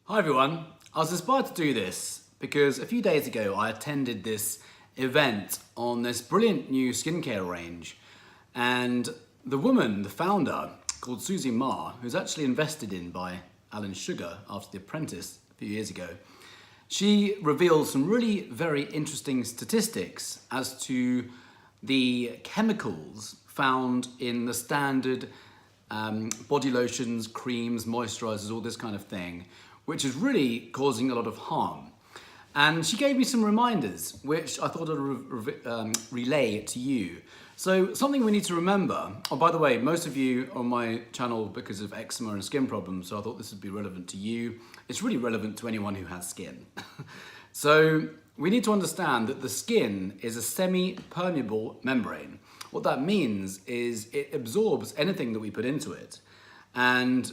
Hi everyone, I was inspired to do this because a few days ago I attended this event on this brilliant new skincare range, and the woman, the founder, called Susie Ma, who's actually invested in by Alan Sugar after The Apprentice a few years ago, she revealed some really very interesting statistics as to the chemicals found in the standard body lotions, creams, moisturizers, all this kind of thing, which is really causing a lot of harm. And she gave me some reminders, which I thought I'd relay to you. So something we need to remember, oh, by the way, most of you on my channel because of eczema and skin problems, so I thought this would be relevant to you. It's really relevant to anyone who has skin. So we need to understand that the skin is a semi-permeable membrane. What that means is it absorbs anything that we put into it. And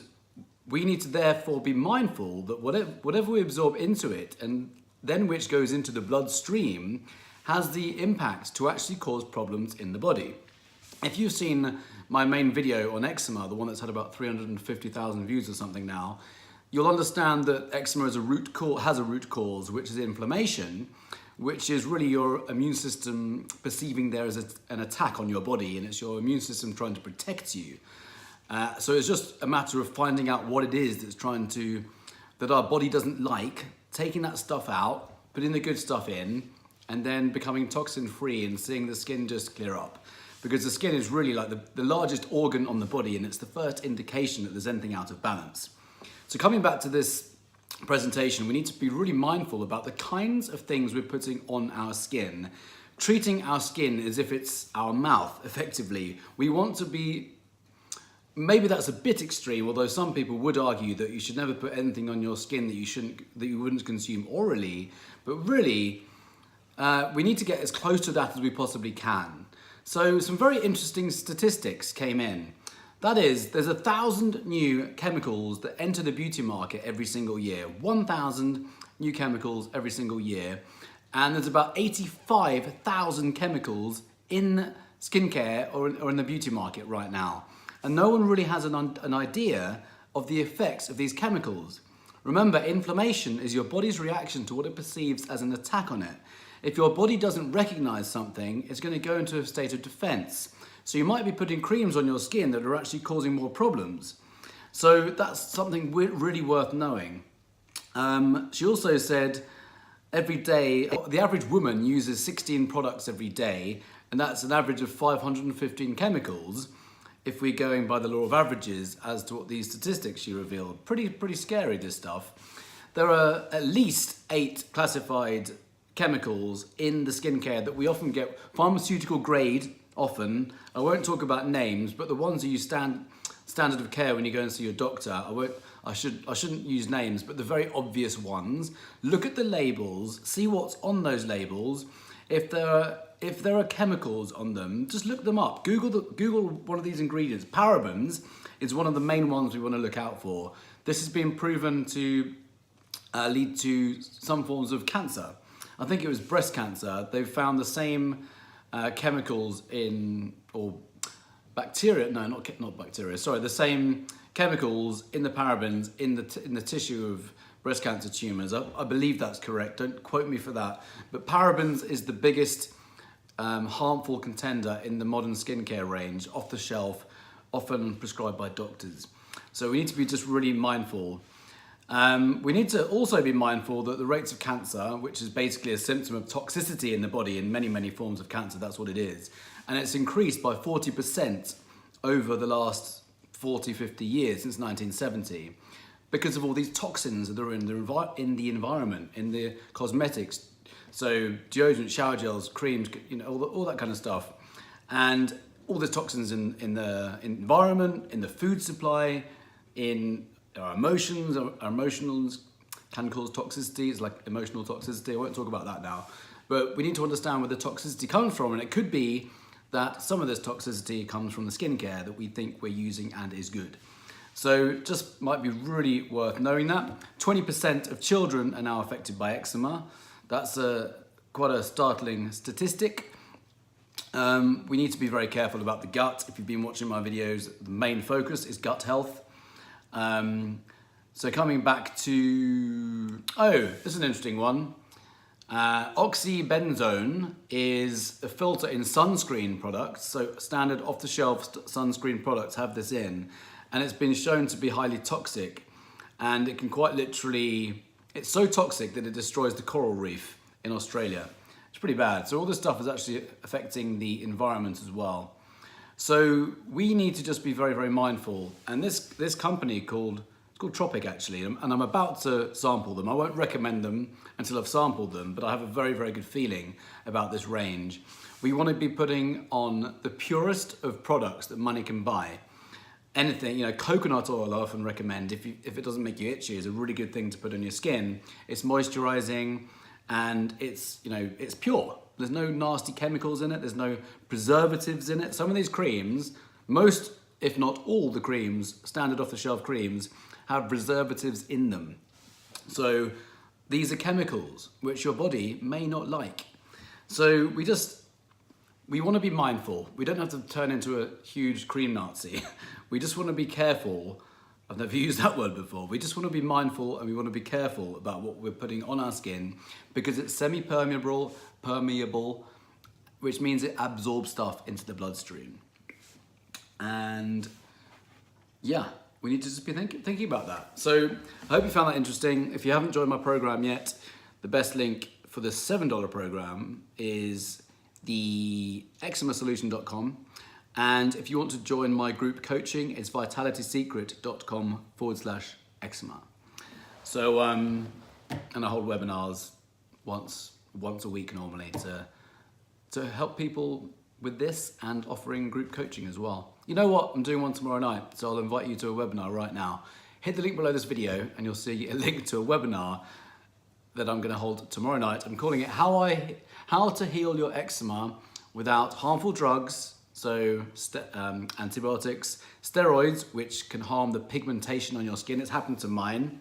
we need to therefore be mindful that whatever we absorb into it and then which goes into the bloodstream has the impact to actually cause problems in the body. If you've seen my main video on eczema, the one that's had about 350,000 views or something now, you'll understand that eczema has a root cause, which is inflammation, which is really your immune system perceiving there as an attack on your body, and it's your immune system trying to protect you. So it's just a matter of finding out what it is that our body doesn't like, taking that stuff out, putting the good stuff in, and then becoming toxin free and seeing the skin just clear up. Because the skin is really like the largest organ on the body, and it's the first indication that there's anything out of balance. So coming back to this presentation, we need to be really mindful about the kinds of things we're putting on our skin, treating our skin as if it's our mouth, effectively. We want to be, maybe that's a bit extreme, although some people would argue that you should never put anything on your skin that you wouldn't consume orally. But really, we need to get as close to that as we possibly can. So some very interesting statistics came in. That is, there's 1,000 new chemicals that enter the beauty market every single year. 1,000 new chemicals every single year. And there's about 85,000 chemicals in skincare or in the beauty market right now. And no one really has an idea of the effects of these chemicals. Remember, inflammation is your body's reaction to what it perceives as an attack on it. If your body doesn't recognize something, it's going to go into a state of defense. So you might be putting creams on your skin that are actually causing more problems. So that's something really worth knowing. She also said every day, the average woman uses 16 products every day, and that's an average of 515 chemicals. If we're going by the law of averages as to what these statistics she revealed. Pretty scary, this stuff. There are at least 8 classified chemicals in the skincare that we often get pharmaceutical grade, often. I won't talk about names, but the ones that you standard of care when you go and see your doctor, I shouldn't use names, but the very obvious ones. Look at the labels, see what's on those labels. If there are chemicals on them, just look them up. Google one of these ingredients. Parabens is one of the main ones we want to look out for. This has been proven to lead to some forms of cancer. I think it was breast cancer. They've found the same chemicals or bacteria. No, not bacteria. Sorry, the same chemicals in the parabens in the tissue of breast cancer tumors. I believe that's correct. Don't quote me for that. But parabens is the biggest harmful contender in the modern skincare range, off the shelf, often prescribed by doctors. So we need to be just really mindful. We need to also be mindful that the rates of cancer, which is basically a symptom of toxicity in the body, in many forms of cancer, that's what it is. And it's increased by 40% over the last 40, 50 years, since 1970, because of all these toxins that are in the environment, in the cosmetics. So deodorant, shower gels, creams, all that kind of stuff. And all the toxins in the environment, in the food supply, in our emotions. Our emotions can cause toxicity. It's like emotional toxicity. I won't talk about that now. But we need to understand where the toxicity comes from. And it could be that some of this toxicity comes from the skincare that we think we're using and is good. So just might be really worth knowing that. 20% of children are now affected by eczema. That's quite a startling statistic. We need to be very careful about the gut. If you've been watching my videos, the main focus is gut health. So coming back to, oh, this is an interesting one. Oxybenzone is a filter in sunscreen products. So standard off-the-shelf sunscreen products have this in, and it's been shown to be highly toxic. And it can quite literally, it's so toxic that it destroys the coral reef in Australia. It's pretty bad. So all this stuff is actually affecting the environment as well. So we need to just be very, very mindful. And this company it's called Tropic actually, and I'm about to sample them. I won't recommend them until I've sampled them, but I have a very, very good feeling about this range. We want to be putting on the purest of products that money can buy. Anything, you know, coconut oil I often recommend if it doesn't make you itchy is a really good thing to put on your skin. It's moisturizing and it's, you know, it's pure. There's no nasty chemicals in it. There's no preservatives in it. Some of these creams, most, if not all the creams, standard off-the-shelf creams, have preservatives in them. So these are chemicals which your body may not like. So we want to be mindful. We don't have to turn into a huge cream Nazi. We just want to be careful. I've never used that word before. We just want to be mindful and we want to be careful about what we're putting on our skin because it's semi-permeable, which means it absorbs stuff into the bloodstream. And yeah, we need to just be thinking about that. So I hope you found that interesting. If you haven't joined my program yet, the best link for the $7 program is the eczemasolution.com. And if you want to join my group coaching, it's vitalitysecret.com/eczema. So, and I hold webinars once a week normally to help people with this and offering group coaching as well. You know what? I'm doing one tomorrow night, so I'll invite you to a webinar right now. Hit the link below this video and you'll see a link to a webinar that I'm going to hold tomorrow night. I'm calling it How to Heal Your Eczema Without Harmful Drugs, so antibiotics, steroids, which can harm the pigmentation on your skin. It's happened to mine.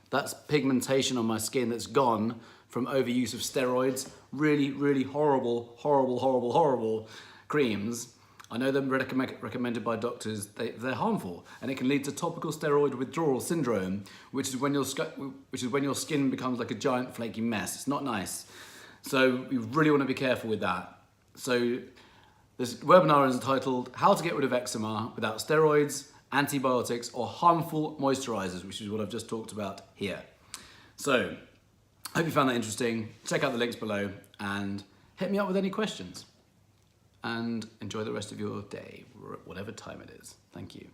That's pigmentation on my skin that's gone from overuse of steroids. Really, really horrible creams. I know they're recommended by doctors. They're harmful, and it can lead to topical steroid withdrawal syndrome, which is when your skin becomes like a giant flaky mess. It's not nice. So you really want to be careful with that. So this webinar is entitled How to Get Rid of Eczema Without Steroids, Antibiotics, or Harmful Moisturizers, which is what I've just talked about here. So I hope you found that interesting. Check out the links below and hit me up with any questions. And enjoy the rest of your day, whatever time it is. Thank you.